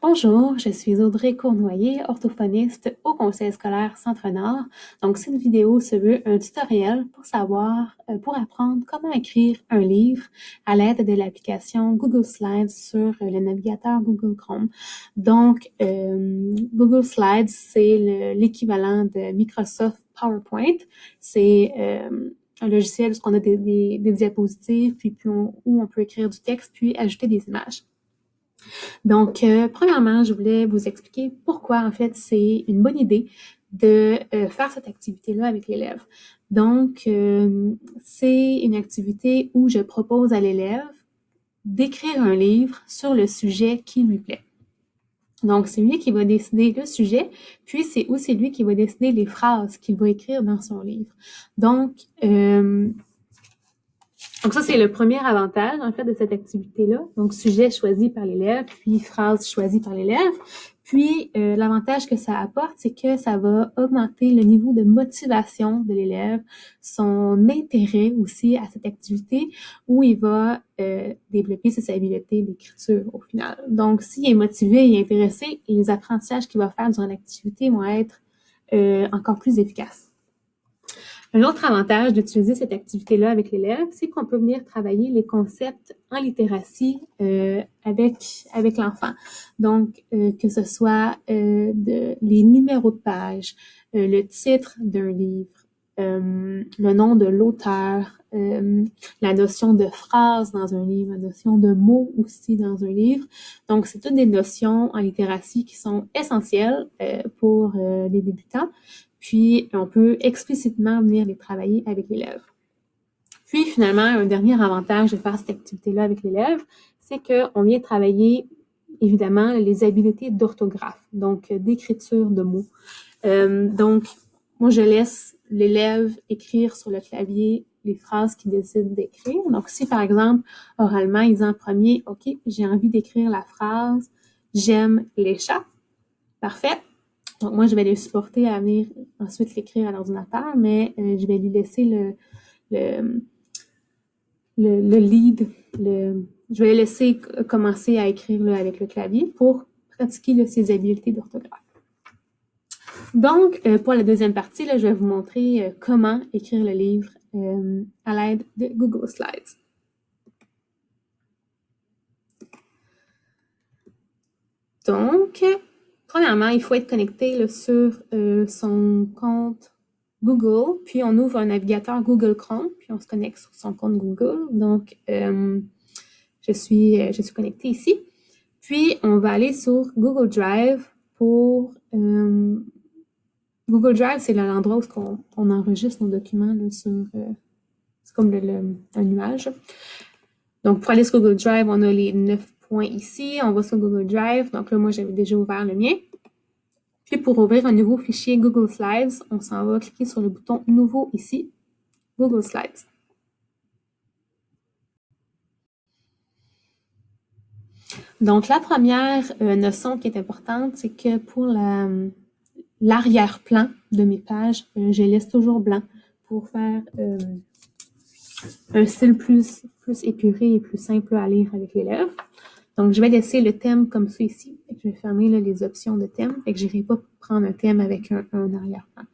Bonjour, je suis Audrey Cournoyer, orthophoniste au Conseil scolaire Centre-Nord. Donc, cette vidéo se veut un tutoriel pour apprendre comment écrire un livre à l'aide de l'application Google Slides sur le navigateur Google Chrome. Donc, Google Slides, c'est l'équivalent de Microsoft PowerPoint. C'est un logiciel où on a des diapositives, où on peut écrire du texte, puis ajouter des images. Donc, premièrement, je voulais vous expliquer pourquoi, en fait, c'est une bonne idée de faire cette activité-là avec l'élève. Donc, c'est une activité où je propose à l'élève d'écrire un livre sur le sujet qui lui plaît. Donc, c'est lui qui va décider le sujet, puis c'est aussi lui qui va décider les phrases qu'il va écrire dans son livre. Donc ça, c'est le premier avantage, en fait, de cette activité-là. Donc, sujet choisi par l'élève, puis phrase choisie par l'élève. Puis, l'avantage que ça apporte, c'est que ça va augmenter le niveau de motivation de l'élève, son intérêt aussi à cette activité, où il va développer ses habiletés d'écriture au final. Donc, s'il est motivé et intéressé, les apprentissages qu'il va faire durant l'activité vont être encore plus efficaces. Un autre avantage d'utiliser cette activité-là avec l'élève, c'est qu'on peut venir travailler les concepts en littératie avec l'enfant. Donc, que ce soit les numéros de page, le titre d'un livre, le nom de l'auteur, la notion de phrase dans un livre, la notion de mot aussi dans un livre. Donc, c'est toutes des notions en littératie qui sont essentielles pour les débutants. Puis, on peut explicitement venir les travailler avec l'élève. Puis, finalement, un dernier avantage de faire cette activité-là avec l'élève, c'est qu'on vient travailler, évidemment, les habiletés d'orthographe, donc d'écriture de mots. Donc, moi, je laisse l'élève écrire sur le clavier les phrases qu'il décide d'écrire. Donc, si, par exemple, oralement, il dit en premier, OK, j'ai envie d'écrire la phrase « J'aime les chats ». Parfait. Donc, moi, je vais le supporter à venir ensuite l'écrire à l'ordinateur, mais je vais lui laisser le lead, je vais le laisser commencer à écrire là, avec le clavier pour pratiquer là, ses habiletés d'orthographe. Donc, pour la deuxième partie, là, je vais vous montrer comment écrire le livre à l'aide de Google Slides. Donc, premièrement, il faut être connecté là, sur son compte Google, puis on ouvre un navigateur Google Chrome, puis on se connecte sur son compte Google. Donc, je suis connectée ici. Puis, on va aller sur Google Drive pour... Google Drive, c'est l'endroit où on enregistre nos documents là, sur... c'est comme un nuage. Donc, pour aller sur Google Drive, on a les 9 points ici. On va sur Google Drive. Donc là, moi, j'avais déjà ouvert le mien. Puis, pour ouvrir un nouveau fichier Google Slides, on s'en va cliquer sur le bouton « Nouveau » ici, Google Slides. Donc, la première notion qui est importante, c'est que pour l'arrière-plan de mes pages, je laisse toujours blanc pour faire un style plus épuré et plus simple à lire avec l'élève. Donc, je vais laisser le thème comme ça ici. Je vais fermer là, les options de thème. Fait que je n'irai pas prendre un thème avec un arrière-plan.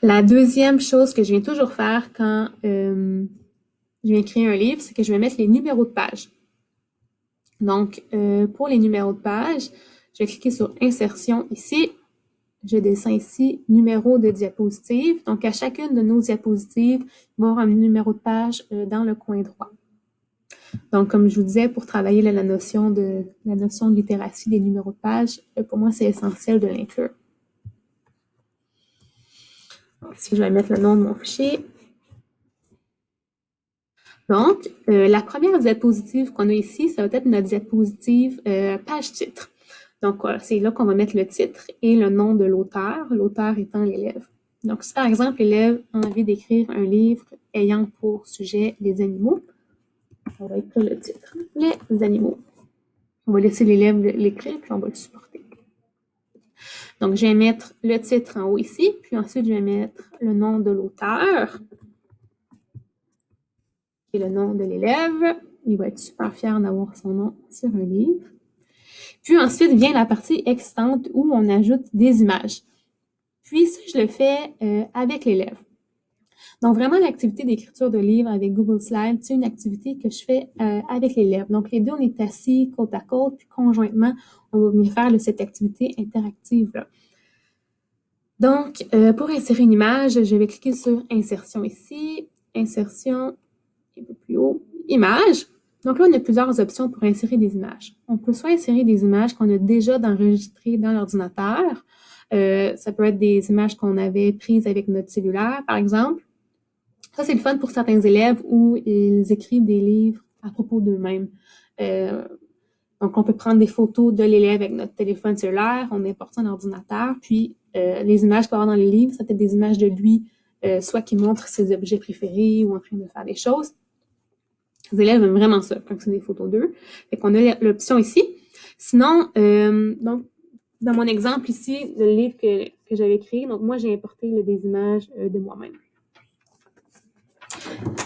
La deuxième chose que je viens toujours faire quand je viens créer un livre, c'est que je vais mettre les numéros de page. Donc, pour les numéros de page, je vais cliquer sur Insertion ici. Je descends ici numéro de diapositive. Donc, à chacune de nos diapositives, il va y avoir un numéro de page dans le coin droit. Donc, comme je vous disais, pour travailler la notion de littératie des numéros de page, pour moi, c'est essentiel de l'inclure. Ici, je vais mettre le nom de mon fichier. Donc, la première diapositive qu'on a ici, ça va être notre diapositive page titre. Donc, c'est là qu'on va mettre le titre et le nom de l'auteur étant l'élève. Donc, si par exemple, l'élève a envie d'écrire un livre ayant pour sujet les animaux, on va écrire le titre, les animaux. On va laisser l'élève l'écrire, puis on va le supporter. Donc, je vais mettre le titre en haut ici, puis ensuite, je vais mettre le nom de l'auteur et le nom de l'élève. Il va être super fier d'avoir son nom sur un livre. Puis ensuite vient la partie excitante où on ajoute des images. Puis ça, je le fais avec l'élève. Donc vraiment, l'activité d'écriture de livre avec Google Slides, c'est une activité que je fais avec l'élève. Donc les deux, on est assis côte à côte, puis conjointement, on va venir faire cette activité interactive-là. Donc, pour insérer une image, je vais cliquer sur Insertion ici, Insertion, un peu plus haut, Images. Donc là, on a plusieurs options pour insérer des images. On peut soit insérer des images qu'on a déjà enregistrées dans l'ordinateur. Ça peut être des images qu'on avait prises avec notre cellulaire, par exemple. Ça, c'est le fun pour certains élèves où ils écrivent des livres à propos d'eux-mêmes. Donc, on peut prendre des photos de l'élève avec notre téléphone cellulaire, on importe ça dans l'ordinateur, puis les images qu'on va avoir dans les livres, ça peut être des images de lui, soit qui montrent ses objets préférés ou en train de faire des choses. Les élèves aiment vraiment ça, quand c'est des photos d'eux. Fait qu'on a l'option ici. Sinon, donc, dans mon exemple ici, le livre que j'avais créé, donc moi, j'ai importé des images de moi-même.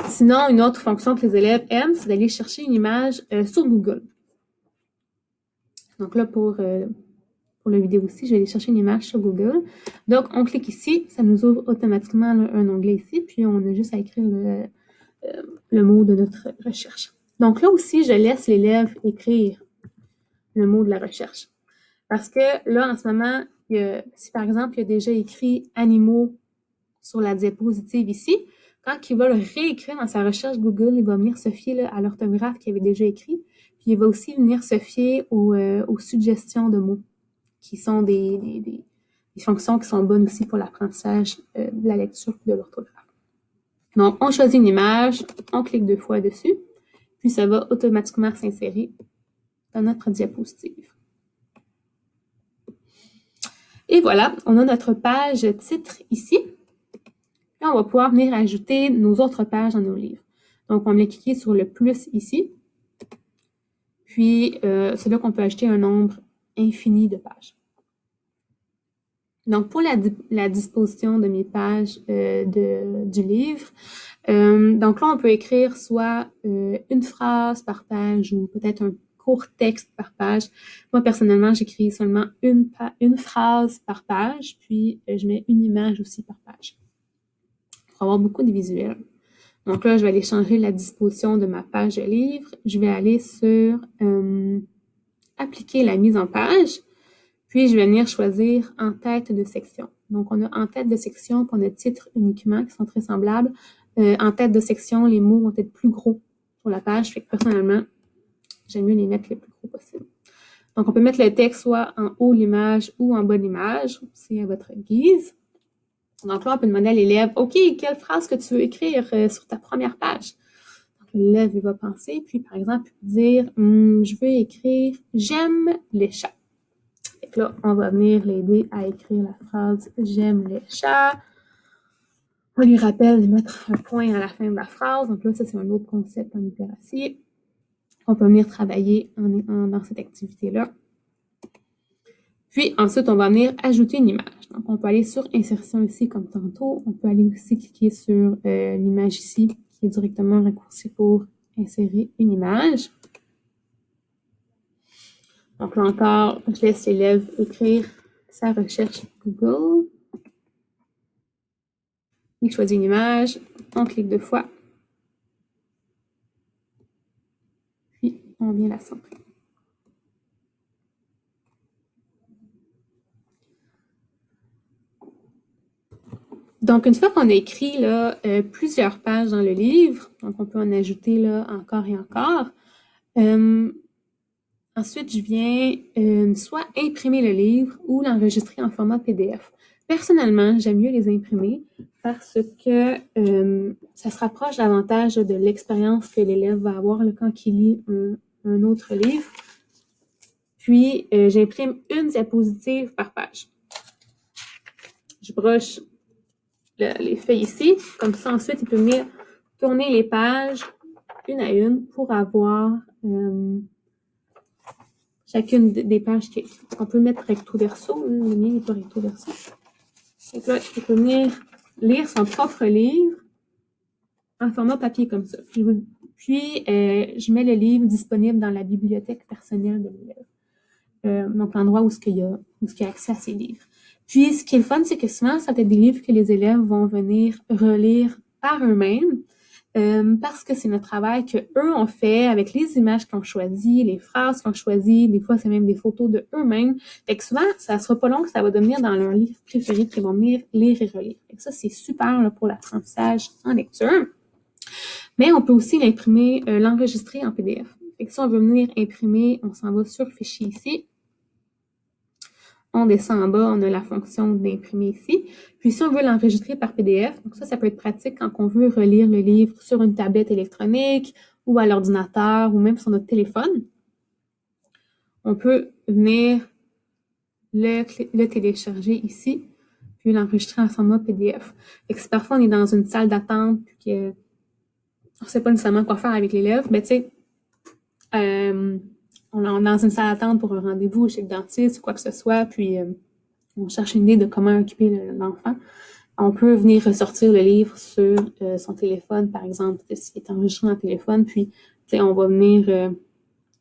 Sinon, une autre fonction que les élèves aiment, c'est d'aller chercher une image sur Google. Donc là, pour la vidéo aussi, je vais aller chercher une image sur Google. Donc, on clique ici, ça nous ouvre automatiquement là, un onglet ici, puis on a juste à écrire le mot de notre recherche. Donc là aussi, je laisse l'élève écrire le mot de la recherche. Parce que là, en ce moment, si par exemple, il a déjà écrit animaux sur la diapositive ici, quand il va le réécrire dans sa recherche Google, il va venir se fier là, à l'orthographe qu'il avait déjà écrit, puis il va aussi venir se fier aux suggestions de mots, qui sont des fonctions qui sont bonnes aussi pour l'apprentissage de la lecture et de l'orthographe. Donc, on choisit une image, on clique 2 fois dessus, puis ça va automatiquement s'insérer dans notre diapositive. Et voilà, on a notre page titre ici. Là, on va pouvoir venir ajouter nos autres pages dans nos livres. Donc, on va cliquer sur le plus ici. Puis, c'est là qu'on peut ajouter un nombre infini de pages. Donc, pour la disposition de mes pages du livre, donc là, on peut écrire soit une phrase par page ou peut-être un court texte par page. Moi, personnellement, j'écris seulement une phrase par page, puis je mets une image aussi par page pour avoir beaucoup de visuels. Donc là, je vais aller changer la disposition de ma page de livre. Je vais aller sur appliquer la mise en page. Puis, je vais venir choisir en tête de section. Donc, on a en tête de section, puis on a titre uniquement, qui sont très semblables. En tête de section, les mots vont être plus gros sur la page. Fait que personnellement, j'aime mieux les mettre le plus gros possible. Donc, on peut mettre le texte soit en haut de l'image ou en bas de l'image. C'est à votre guise. Donc là, on peut demander à l'élève, OK, quelle phrase que tu veux écrire sur ta première page? Donc, l'élève, il va penser, puis par exemple, dire, je veux écrire « J'aime les chats ». Donc là, on va venir l'aider à écrire la phrase « J'aime les chats ». On lui rappelle de mettre un point à la fin de la phrase. Donc là, ça, c'est un autre concept en littératie. On peut venir travailler dans cette activité-là. Puis ensuite, on va venir ajouter une image. Donc, on peut aller sur Insertion ici, comme tantôt. On peut aller aussi cliquer sur l'image ici, qui est directement un raccourci pour insérer une image. Donc là encore, je laisse l'élève écrire sa recherche Google. Il choisit une image, on clique 2 fois. Puis, on vient la centrer. Donc, une fois qu'on a écrit là, plusieurs pages dans le livre, donc on peut en ajouter là, encore et encore, ensuite, je viens soit imprimer le livre ou l'enregistrer en format PDF. Personnellement, j'aime mieux les imprimer parce que ça se rapproche davantage de l'expérience que l'élève va avoir là, quand il lit un autre livre. Puis, j'imprime une diapositive par page. Je broche les feuilles ici. Comme ça, ensuite, il peut venir tourner les pages une à une pour avoir chacune des pages qui est écrite. On peut le mettre recto verso. Le mien n'est pas recto verso. Donc là, il peut venir lire son propre livre en format papier comme ça. Puis je mets le livre disponible dans la bibliothèque personnelle de l'élève. donc l'endroit où il y a accès à ces livres. Puis, ce qui est le fun, c'est que souvent, ça peut être des livres que les élèves vont venir relire par eux-mêmes, parce que c'est notre travail que eux ont fait avec les images qu'ils ont choisies, les phrases qu'ils ont choisies, des fois, c'est même des photos de eux-mêmes. Fait que souvent, ça sera pas long que ça va devenir dans leur livre préféré qu'ils vont venir lire et relire. Fait que ça, c'est super là, pour l'apprentissage en lecture. Mais on peut aussi l'imprimer, l'enregistrer en PDF. Fait que si on veut venir imprimer, on s'en va sur Fichier ici. On descend en bas, on a la fonction d'imprimer ici. Puis si on veut l'enregistrer par PDF, donc ça peut être pratique quand on veut relire le livre sur une tablette électronique ou à l'ordinateur ou même sur notre téléphone. On peut venir le télécharger ici, puis l'enregistrer en format PDF. Fait que si parfois on est dans une salle d'attente puis qu'on ne sait pas nécessairement quoi faire avec l'élève, ben tu sais, on est dans une salle d'attente pour un rendez-vous chez le dentiste ou quoi que ce soit, puis on cherche une idée de comment occuper l'enfant. On peut venir ressortir le livre sur son téléphone, par exemple, s'il est enregistré en téléphone, puis on va venir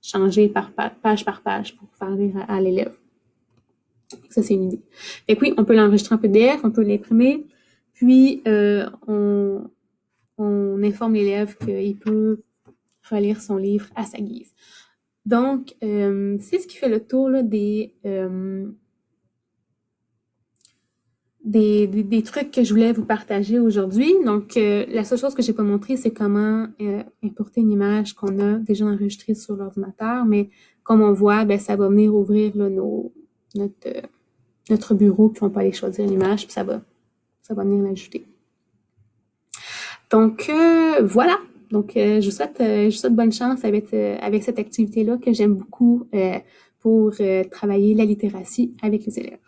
changer page par page pour faire lire à l'élève. Ça, c'est une idée. Fait que oui, on peut l'enregistrer en PDF, on peut l'imprimer, puis on informe l'élève qu'il peut relire son livre à sa guise. Donc, c'est ce qui fait le tour là, des trucs que je voulais vous partager aujourd'hui. Donc, la seule chose que j'ai pas montré, c'est comment importer une image qu'on a déjà enregistrée sur l'ordinateur, mais comme on voit, ben, ça va venir ouvrir là, notre bureau, puis on peut aller choisir l'image, puis ça va venir l'ajouter. Donc, voilà. Donc, je vous souhaite bonne chance avec cette activité-là que j'aime beaucoup pour travailler la littératie avec les élèves.